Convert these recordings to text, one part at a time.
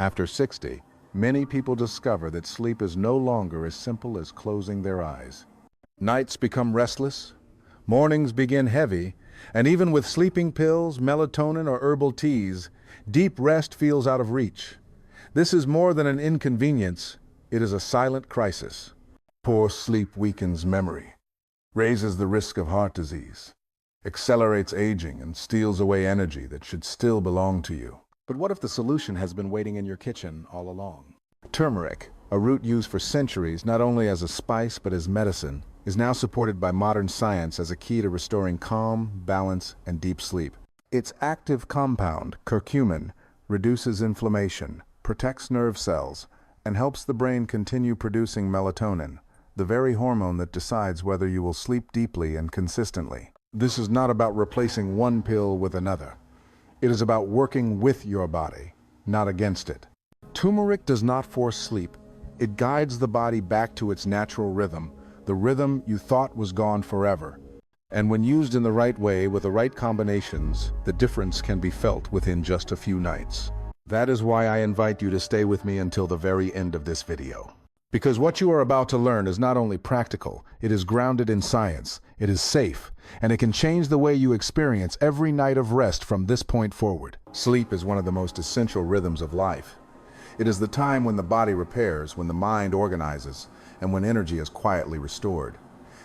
After 60, many people discover that sleep is no longer as simple as closing their eyes. Nights become restless, mornings begin heavy, and even with sleeping pills, melatonin, or herbal teas, deep rest feels out of reach. This is more than an inconvenience, it is a silent crisis. Poor sleep weakens memory, raises the risk of heart disease, accelerates aging, and steals away energy that should still belong to you. But what if the solution has been waiting in your kitchen all along? Turmeric, a root used for centuries not only as a spice but as medicine, is now supported by modern science as a key to restoring calm, balance, and deep sleep. Its active compound, curcumin, reduces inflammation, protects nerve cells, and helps the brain continue producing melatonin, the very hormone that decides whether you will sleep deeply and consistently. This is not about replacing one pill with another. It is about working with your body, not against it. Turmeric does not force sleep. It guides the body back to its natural rhythm, the rhythm you thought was gone forever. And when used in the right way with the right combinations, the difference can be felt within just a few nights. That is why I invite you to stay with me until the very end of this video. Because what you are about to learn is not only practical, it is grounded in science, it is safe, and it can change the way you experience every night of rest from this point forward. Sleep is one of the most essential rhythms of life. It is the time when the body repairs, when the mind organizes, and when energy is quietly restored.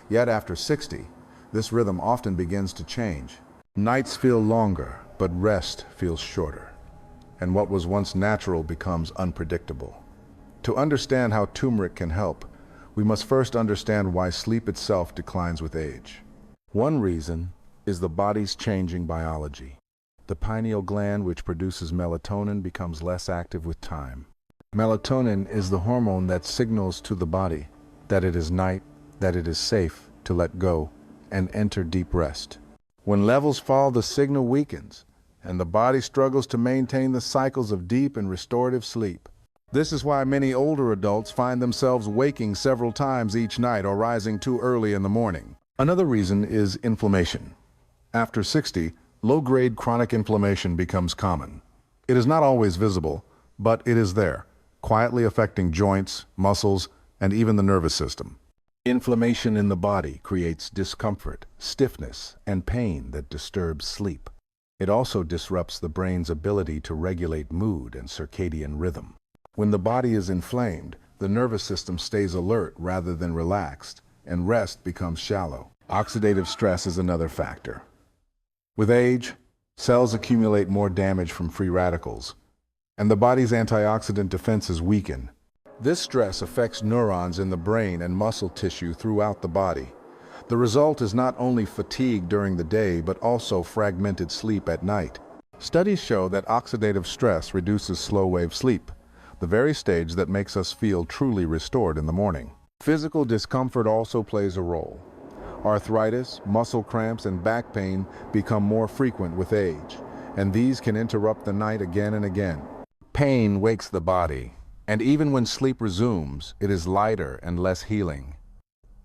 Yet after 60, this rhythm often begins to change. Nights feel longer, but rest feels shorter. And what was once natural becomes unpredictable. To understand how turmeric can help, we must first understand why sleep itself declines with age. One reason is the body's changing biology. The pineal gland, which produces melatonin, becomes less active with time. Melatonin is the hormone that signals to the body that it is night, that it is safe to let go and enter deep rest. When levels fall, the signal weakens, and the body struggles to maintain the cycles of deep and restorative sleep. This is why many older adults find themselves waking several times each night or rising too early in the morning. Another reason is inflammation. After 60, low-grade chronic inflammation becomes common. It is not always visible, but it is there, quietly affecting joints, muscles, and even the nervous system. Inflammation in the body creates discomfort, stiffness, and pain that disturbs sleep. It also disrupts the brain's ability to regulate mood and circadian rhythm. When the body is inflamed, the nervous system stays alert rather than relaxed, and rest becomes shallow. Oxidative stress is another factor. With age, cells accumulate more damage from free radicals, and the body's antioxidant defenses weaken. This stress affects neurons in the brain and muscle tissue throughout the body. The result is not only fatigue during the day, but also fragmented sleep at night. Studies show that oxidative stress reduces slow-wave sleep, the very stage that makes us feel truly restored in the morning. Physical discomfort also plays a role. Arthritis, muscle cramps, and back pain become more frequent with age, and these can interrupt the night again and again. Pain wakes the body, and even when sleep resumes, it is lighter and less healing.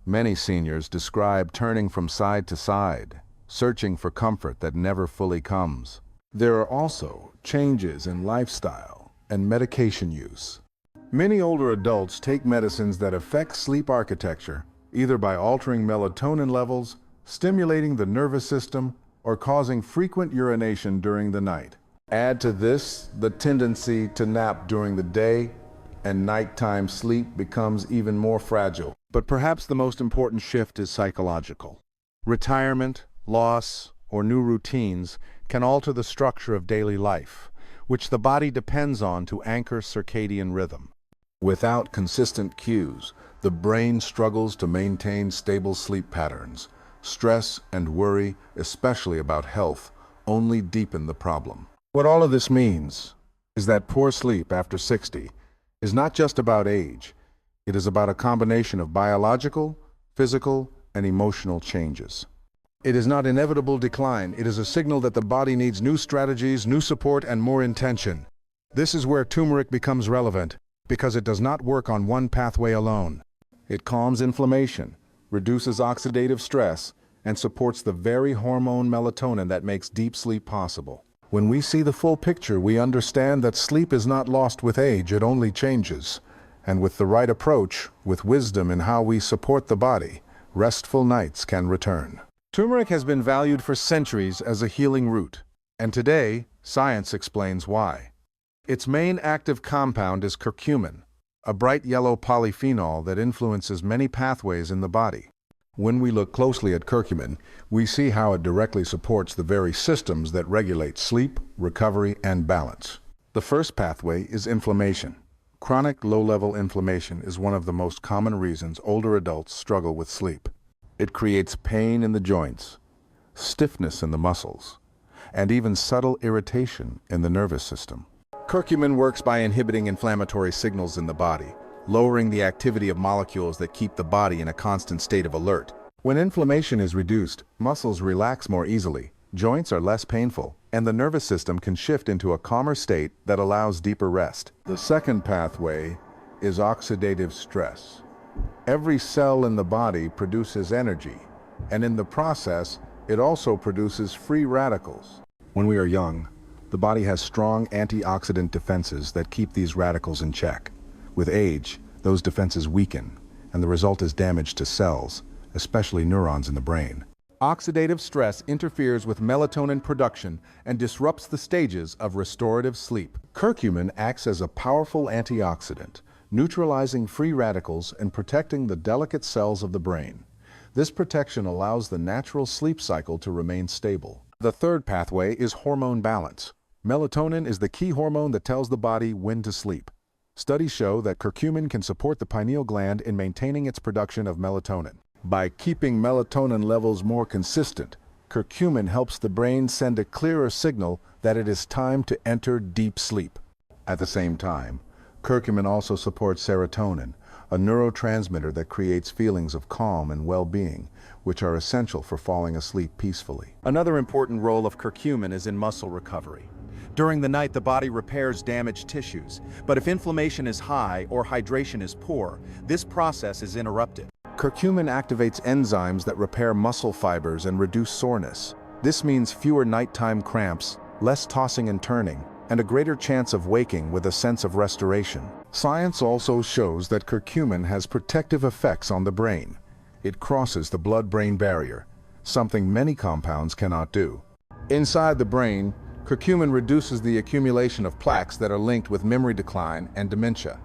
Many seniors describe turning from side to side, searching for comfort that never fully comes. There are also changes in lifestyle and medication use. Many older adults take medicines that affect sleep architecture, either by altering melatonin levels, stimulating the nervous system, or causing frequent urination during the night. Add to this the tendency to nap during the day, and nighttime sleep becomes even more fragile. But perhaps the most important shift is psychological. Retirement, loss, or new routines can alter the structure of daily life, which the body depends on to anchor circadian rhythm. Without consistent cues, the brain struggles to maintain stable sleep patterns. Stress and worry, especially about health, only deepen the problem. What all of this means is that poor sleep after 60 is not just about age. It is about a combination of biological, physical, and emotional changes. It is not inevitable decline. It is a signal that the body needs new strategies, new support, and more intention. This is where turmeric becomes relevant, because it does not work on one pathway alone. It calms inflammation, reduces oxidative stress, and supports the very hormone melatonin that makes deep sleep possible. When we see the full picture, we understand that sleep is not lost with age, it only changes. And with the right approach, with wisdom in how we support the body, restful nights can return. Turmeric has been valued for centuries as a healing root, and today, science explains why. Its main active compound is curcumin, a bright yellow polyphenol that influences many pathways in the body. When we look closely at curcumin, we see how it directly supports the very systems that regulate sleep, recovery, and balance. The first pathway is inflammation. Chronic low-level inflammation is one of the most common reasons older adults struggle with sleep. It creates pain in the joints, stiffness in the muscles, and even subtle irritation in the nervous system. Curcumin works by inhibiting inflammatory signals in the body, lowering the activity of molecules that keep the body in a constant state of alert. When inflammation is reduced, muscles relax more easily, joints are less painful, and the nervous system can shift into a calmer state that allows deeper rest. The second pathway is oxidative stress. Every cell in the body produces energy, and in the process, it also produces free radicals. When we are young, the body has strong antioxidant defenses that keep these radicals in check. With age, those defenses weaken, and the result is damage to cells, especially neurons in the brain. Oxidative stress interferes with melatonin production and disrupts the stages of restorative sleep. Curcumin acts as a powerful antioxidant, neutralizing free radicals and protecting the delicate cells of the brain. This protection allows the natural sleep cycle to remain stable. The third pathway is hormone balance. Melatonin is the key hormone that tells the body when to sleep. Studies show that curcumin can support the pineal gland in maintaining its production of melatonin. By keeping melatonin levels more consistent, curcumin helps the brain send a clearer signal that it is time to enter deep sleep. At the same time, curcumin also supports serotonin, a neurotransmitter that creates feelings of calm and well-being, which are essential for falling asleep peacefully. Another important role of curcumin is in muscle recovery. During the night, the body repairs damaged tissues, but if inflammation is high or hydration is poor, this process is interrupted. Curcumin activates enzymes that repair muscle fibers and reduce soreness. This means fewer nighttime cramps, less tossing and turning, and a greater chance of waking with a sense of restoration. Science also shows that curcumin has protective effects on the brain. It crosses the blood-brain barrier, something many compounds cannot do. Inside the brain, curcumin reduces the accumulation of plaques that are linked with memory decline and dementia.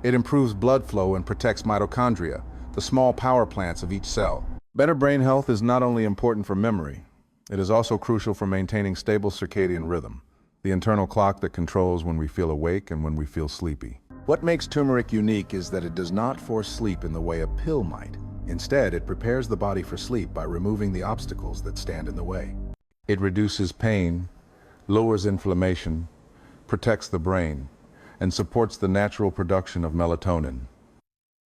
It improves blood flow and protects mitochondria, the small power plants of each cell. Better brain health is not only important for memory, it is also crucial for maintaining stable circadian rhythm, the internal clock that controls when we feel awake and when we feel sleepy. What makes turmeric unique is that it does not force sleep in the way a pill might. Instead, it prepares the body for sleep by removing the obstacles that stand in the way. It reduces pain, lowers inflammation, protects the brain, and supports the natural production of melatonin.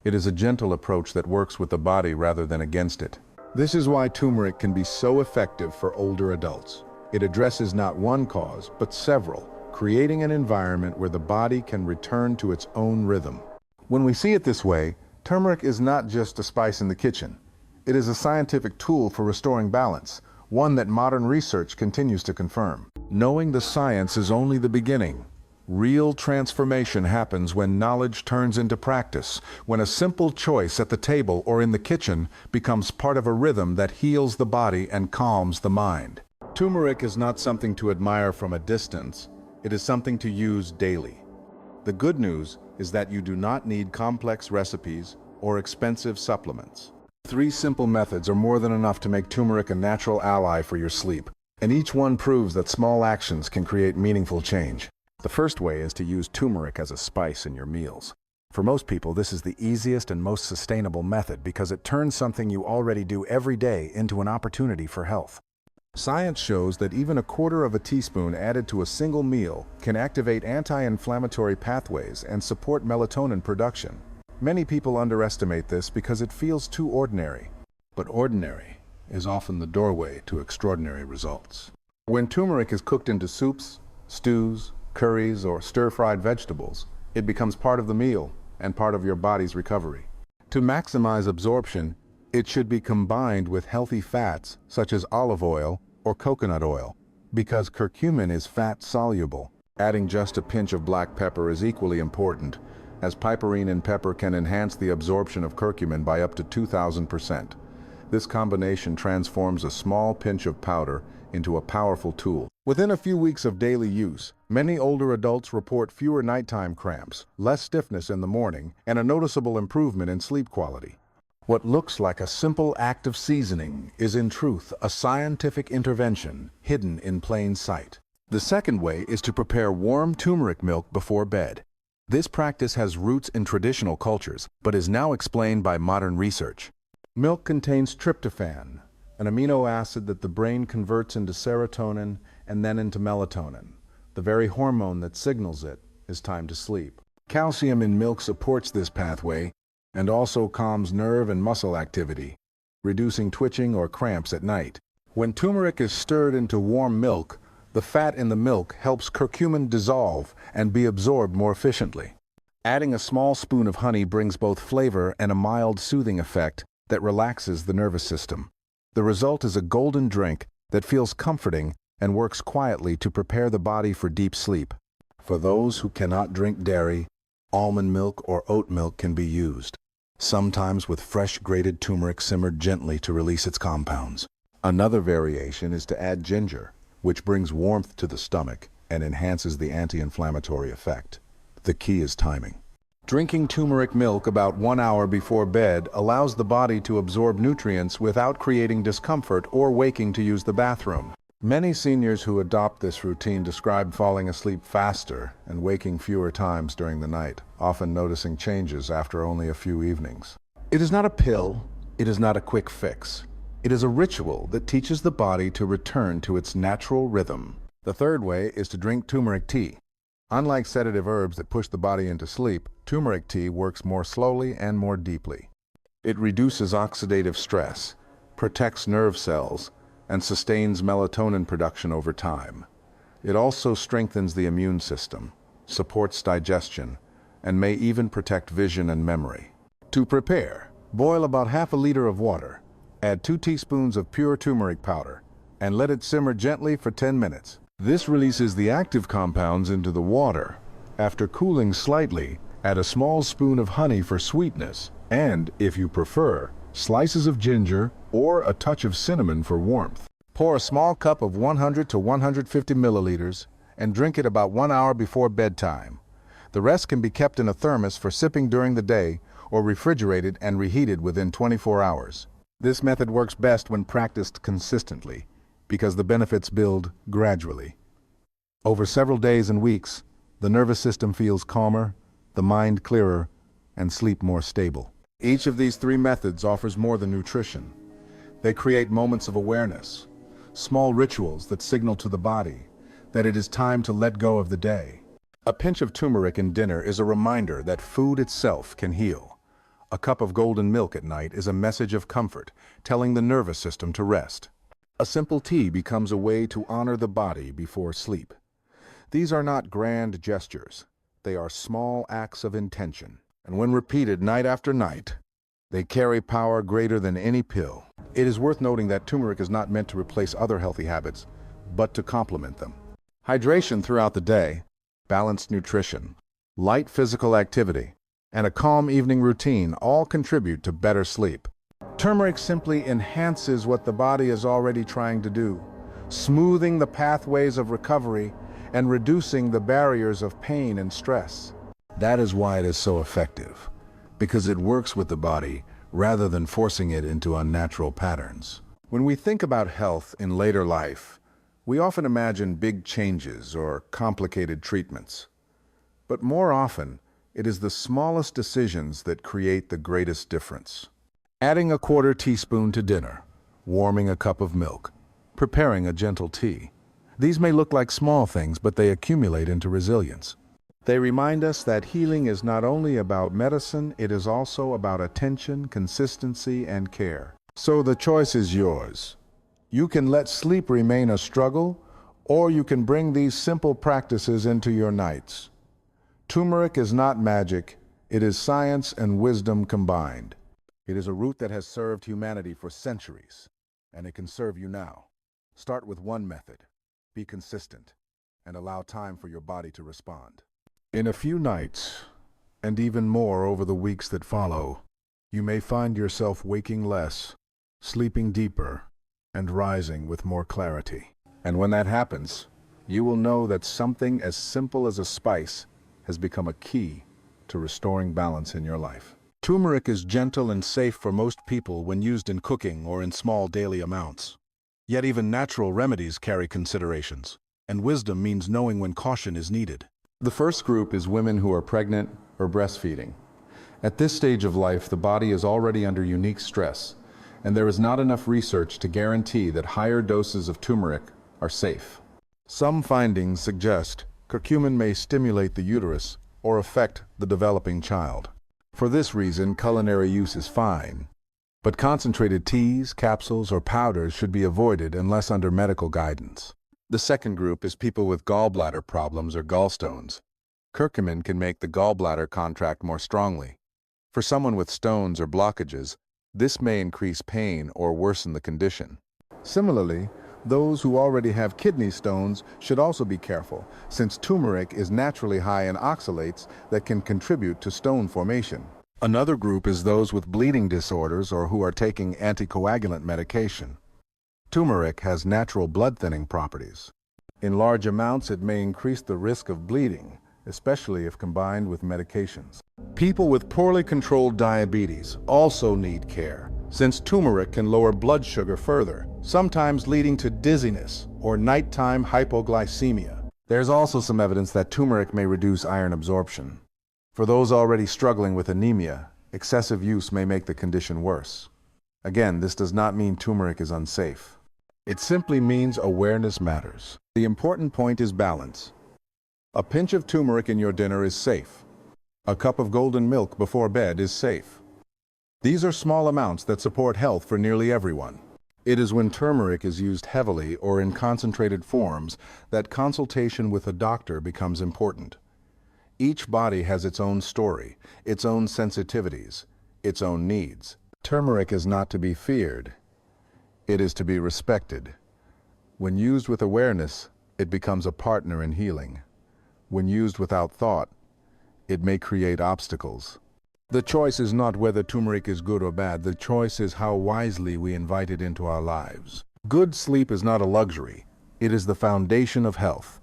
It is a gentle approach that works with the body rather than against it. This is why turmeric can be so effective for older adults. It addresses not one cause, but several, creating an environment where the body can return to its own rhythm. When we see it this way, turmeric is not just a spice in the kitchen. It is a scientific tool for restoring balance, one that modern research continues to confirm. Knowing the science is only the beginning. Real transformation happens when knowledge turns into practice, when a simple choice at the table or in the kitchen becomes part of a rhythm that heals the body and calms the mind. Turmeric is not something to admire from a distance. It is something to use daily. The good news is that you do not need complex recipes or expensive supplements. 3 simple methods are more than enough to make turmeric a natural ally for your sleep, and each one proves that small actions can create meaningful change. The first way is to use turmeric as a spice in your meals. For most people, this is the easiest and most sustainable method because it turns something you already do every day into an opportunity for health. Science shows that even a quarter of a teaspoon added to a single meal can activate anti-inflammatory pathways and support melatonin production. Many people underestimate this because it feels too ordinary. But ordinary is often the doorway to extraordinary results. When turmeric is cooked into soups, stews, curries, or stir-fried vegetables, it becomes part of the meal and part of your body's recovery. To maximize absorption, it should be combined with healthy fats such as olive oil or coconut oil. Because curcumin is fat-soluble, adding just a pinch of black pepper is equally important, as piperine in pepper can enhance the absorption of curcumin by up to 2,000%. This combination transforms a small pinch of powder into a powerful tool. Within a few weeks of daily use, many older adults report fewer nighttime cramps, less stiffness in the morning, and a noticeable improvement in sleep quality. What looks like a simple act of seasoning is in truth a scientific intervention hidden in plain sight. The second way is to prepare warm turmeric milk before bed. This practice has roots in traditional cultures, but is now explained by modern research. Milk contains tryptophan, an amino acid that the brain converts into serotonin and then into melatonin. The very hormone that signals it is time to sleep. Calcium in milk supports this pathway and also calms nerve and muscle activity, reducing twitching or cramps at night. When turmeric is stirred into warm milk, the fat in the milk helps curcumin dissolve and be absorbed more efficiently. Adding a small spoon of honey brings both flavor and a mild soothing effect that relaxes the nervous system. The result is a golden drink that feels comforting and works quietly to prepare the body for deep sleep. For those who cannot drink dairy, almond milk or oat milk can be used, sometimes with fresh grated turmeric simmered gently to release its compounds. Another variation is to add ginger, which brings warmth to the stomach and enhances the anti-inflammatory effect. The key is timing. Drinking turmeric milk about 1 hour before bed allows the body to absorb nutrients without creating discomfort or waking to use the bathroom. Many seniors who adopt this routine describe falling asleep faster and waking fewer times during the night, often noticing changes after only a few evenings. It is not a pill, it is not a quick fix. It is a ritual that teaches the body to return to its natural rhythm. The third way is to drink turmeric tea. Unlike sedative herbs that push the body into sleep, turmeric tea works more slowly and more deeply. It reduces oxidative stress, protects nerve cells, and sustains melatonin production over time. It also strengthens the immune system, supports digestion, and may even protect vision and memory. To prepare, boil about half a liter of water, add 2 teaspoons of pure turmeric powder, and let it simmer gently for 10 minutes. This releases the active compounds into the water. After cooling slightly, add a small spoon of honey for sweetness, and, if you prefer, slices of ginger or a touch of cinnamon for warmth. Pour a small cup of 100 to 150 milliliters and drink it about 1 hour before bedtime. The rest can be kept in a thermos for sipping during the day or refrigerated and reheated within 24 hours. This method works best when practiced consistently because the benefits build gradually. Over several days and weeks, the nervous system feels calmer, the mind clearer, and sleep more stable. Each of these 3 methods offers more than nutrition. They create moments of awareness, small rituals that signal to the body that it is time to let go of the day. A pinch of turmeric in dinner is a reminder that food itself can heal. A cup of golden milk at night is a message of comfort, telling the nervous system to rest. A simple tea becomes a way to honor the body before sleep. These are not grand gestures. They are small acts of intention. And when repeated night after night, they carry power greater than any pill. It is worth noting that turmeric is not meant to replace other healthy habits, but to complement them. Hydration throughout the day, balanced nutrition, light physical activity, and a calm evening routine all contribute to better sleep. Turmeric simply enhances what the body is already trying to do, smoothing the pathways of recovery and reducing the barriers of pain and stress. That is why it is so effective, because it works with the body rather than forcing it into unnatural patterns. When we think about health in later life, we often imagine big changes or complicated treatments. But more often, it is the smallest decisions that create the greatest difference. Adding a 1/4 teaspoon to dinner, warming a cup of milk, preparing a gentle tea. These may look like small things, but they accumulate into resilience. They remind us that healing is not only about medicine, it is also about attention, consistency, and care. So the choice is yours. You can let sleep remain a struggle, or you can bring these simple practices into your nights. Turmeric is not magic, it is science and wisdom combined. It is a root that has served humanity for centuries, and it can serve you now. Start with one method. Be consistent and allow time for your body to respond. In a few nights, and even more over the weeks that follow, you may find yourself waking less, sleeping deeper, and rising with more clarity. And when that happens, you will know that something as simple as a spice has become a key to restoring balance in your life. Turmeric is gentle and safe for most people when used in cooking or in small daily amounts. Yet even natural remedies carry considerations, and wisdom means knowing when caution is needed. The first group is women who are pregnant or breastfeeding. At this stage of life, the body is already under unique stress, and there is not enough research to guarantee that higher doses of turmeric are safe. Some findings suggest curcumin may stimulate the uterus or affect the developing child. For this reason, culinary use is fine, but concentrated teas, capsules, or powders should be avoided unless under medical guidance. The second group is people with gallbladder problems or gallstones. Curcumin can make the gallbladder contract more strongly. For someone with stones or blockages, this may increase pain or worsen the condition. Similarly, those who already have kidney stones should also be careful, since turmeric is naturally high in oxalates that can contribute to stone formation. Another group is those with bleeding disorders or who are taking anticoagulant medication. Turmeric has natural blood-thinning properties. In large amounts, it may increase the risk of bleeding, especially if combined with medications. People with poorly controlled diabetes also need care, since turmeric can lower blood sugar further, sometimes leading to dizziness or nighttime hypoglycemia. There's also some evidence that turmeric may reduce iron absorption. For those already struggling with anemia, excessive use may make the condition worse. Again, this does not mean turmeric is unsafe. It simply means awareness matters. The important point is balance. A pinch of turmeric in your dinner is safe. A cup of golden milk before bed is safe. These are small amounts that support health for nearly everyone. It is when turmeric is used heavily or in concentrated forms that consultation with a doctor becomes important. Each body has its own story, its own sensitivities, its own needs. Turmeric is not to be feared. It is to be respected. When used with awareness, it becomes a partner in healing. When used without thought, it may create obstacles. The choice is not whether turmeric is good or bad. The choice is how wisely we invite it into our lives. Good sleep is not a luxury. It is the foundation of health.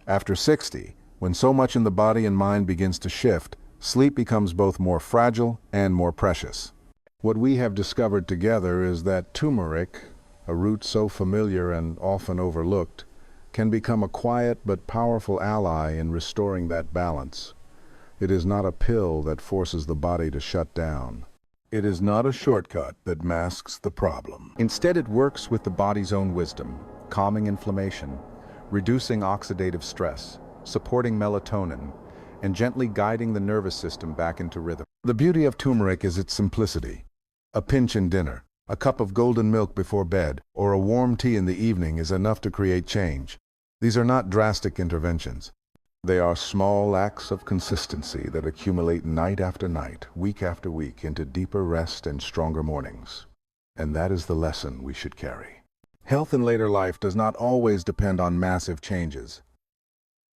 After 60, when so much in the body and mind begins to shift, sleep becomes both more fragile and more precious. What we have discovered together is that turmeric, a root so familiar and often overlooked, can become a quiet but powerful ally in restoring that balance. It is not a pill that forces the body to shut down. It is not a shortcut that masks the problem. Instead, it works with the body's own wisdom, calming inflammation, reducing oxidative stress, supporting melatonin, and gently guiding the nervous system back into rhythm. The beauty of turmeric is its simplicity. A pinch in dinner, a cup of golden milk before bed, or a warm tea in the evening is enough to create change. These are not drastic interventions. They are small acts of consistency that accumulate night after night, week after week, into deeper rest and stronger mornings. And that is the lesson we should carry. Health in later life does not always depend on massive changes.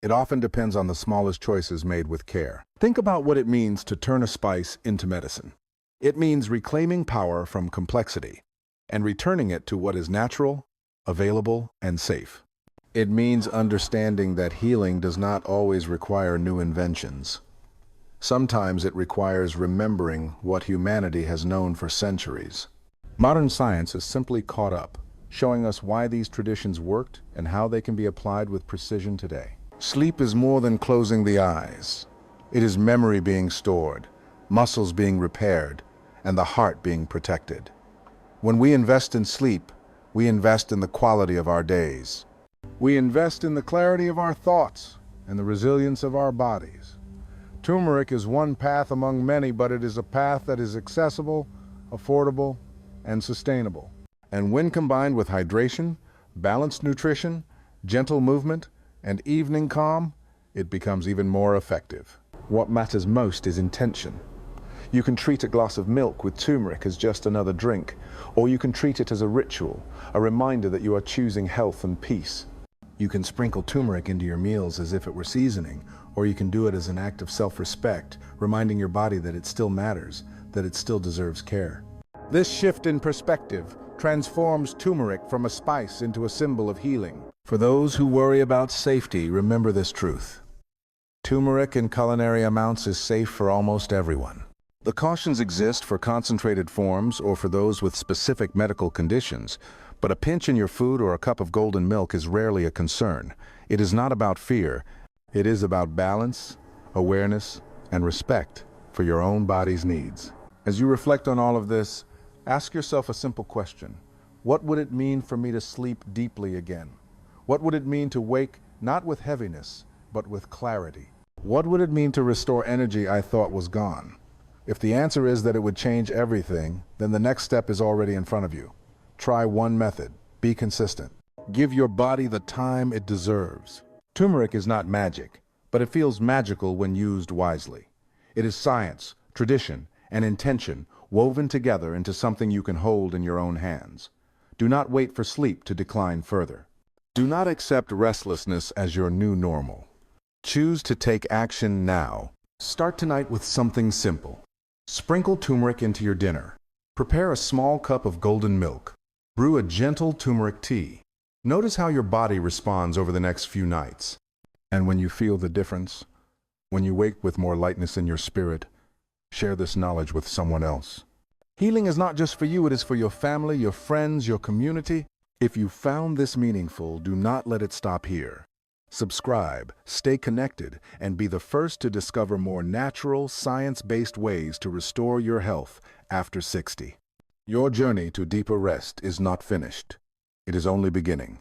It often depends on the smallest choices made with care. Think about what it means to turn a spice into medicine. It means reclaiming power from complexity and returning it to what is natural, available, and safe. It means understanding that healing does not always require new inventions. Sometimes it requires remembering what humanity has known for centuries. Modern science has simply caught up, showing us why these traditions worked and how they can be applied with precision today. Sleep is more than closing the eyes. It is memory being stored, muscles being repaired, and the heart being protected. When we invest in sleep, we invest in the quality of our days. We invest in the clarity of our thoughts and the resilience of our bodies. Turmeric is one path among many, but it is a path that is accessible, affordable, and sustainable. And when combined with hydration, balanced nutrition, gentle movement, and evening calm, it becomes even more effective. What matters most is intention. You can treat a glass of milk with turmeric as just another drink, or you can treat it as a ritual, a reminder that you are choosing health and peace. You can sprinkle turmeric into your meals as if it were seasoning, or you can do it as an act of self-respect, reminding your body that it still matters, that it still deserves care. This shift in perspective transforms turmeric from a spice into a symbol of healing. For those who worry about safety, remember this truth. Turmeric in culinary amounts is safe for almost everyone. The cautions exist for concentrated forms or for those with specific medical conditions, but a pinch in your food or a cup of golden milk is rarely a concern. It is not about fear. It is about balance, awareness, and respect for your own body's needs. As you reflect on all of this, ask yourself a simple question. What would it mean for me to sleep deeply again? What would it mean to wake not with heaviness, but with clarity? What would it mean to restore energy I thought was gone? If the answer is that it would change everything, then the next step is already in front of you. Try one method. Be consistent. Give your body the time it deserves. Turmeric is not magic, but it feels magical when used wisely. It is science, tradition, and intention woven together into something you can hold in your own hands. Do not wait for sleep to decline further. Do not accept restlessness as your new normal. Choose to take action now. Start tonight with something simple. Sprinkle turmeric into your dinner. Prepare a small cup of golden milk. Brew a gentle turmeric tea. Notice how your body responds over the next few nights. And when you feel the difference, when you wake with more lightness in your spirit, share this knowledge with someone else. Healing is not just for you, it is for your family, your friends, your community. If you found this meaningful, do not let it stop here. Subscribe, stay connected, and be the first to discover more natural, science-based ways to restore your health after 60. Your journey to deeper rest is not finished. It is only beginning.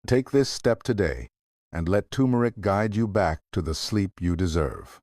Take this step today and let turmeric guide you back to the sleep you deserve.